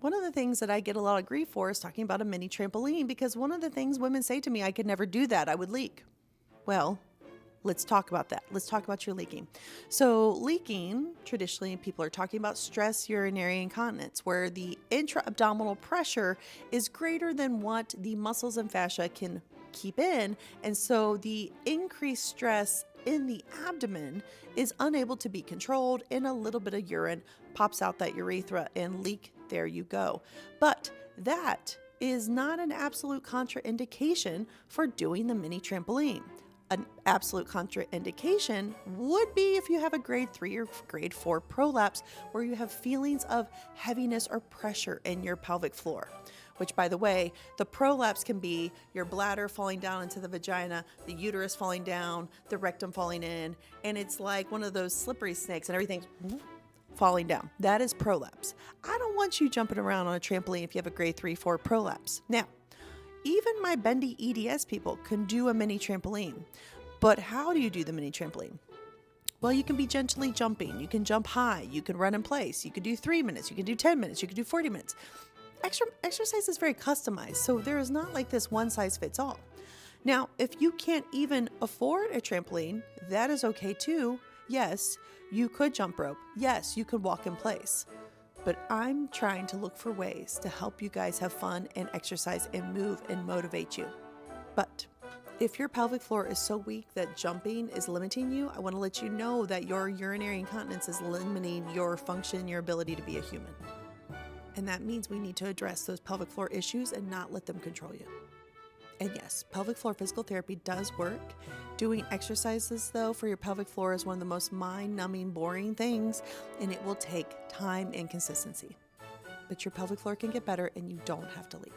One of the things that I get a lot of grief for is talking about a mini trampoline because one of the things women say to me, I could never do that. I would leak. Well, let's talk about that. Let's talk about your leaking. So, leaking, traditionally, people are talking about stress urinary incontinence, where the intra abdominal pressure is greater than what the muscles and fascia can keep in. And so, the increased stress in the abdomen is unable to be controlled, and a little bit of urine pops out that urethra and leak. There you go. But that is not an absolute contraindication for doing the mini trampoline. An absolute contraindication would be if you have a grade 3 or grade 4 prolapse where you have feelings of heaviness or pressure in your pelvic floor. Which, by the way, the prolapse can be your bladder falling down into the vagina, the uterus falling down, the rectum falling in, and it's like one of those slippery snakes and everything's falling down. That is prolapse. I don't want you jumping around on a trampoline if you have a grade 3, 4 prolapse. Now, even my bendy EDS people can do a mini trampoline. But how do you do the mini trampoline? Well, you can be gently jumping. You can jump high. You can run in place. You can do 3 minutes. You can do 10 minutes. You can do 40 minutes. Exercise is very customized. So there is not like this one size fits all. Now, if you can't even afford a trampoline, that is okay too. Yes, you could jump rope. Yes, you could walk in place. But I'm trying to look for ways to help you guys have fun and exercise and move and motivate you. But if your pelvic floor is so weak that jumping is limiting you, I want to let you know that your urinary incontinence is limiting your function, your ability to be a human. And that means we need to address those pelvic floor issues and not let them control you. And yes, pelvic floor physical therapy does work. Doing exercises, though, for your pelvic floor is one of the most mind-numbing, boring things, and it will take time and consistency. But your pelvic floor can get better, and you don't have to leak.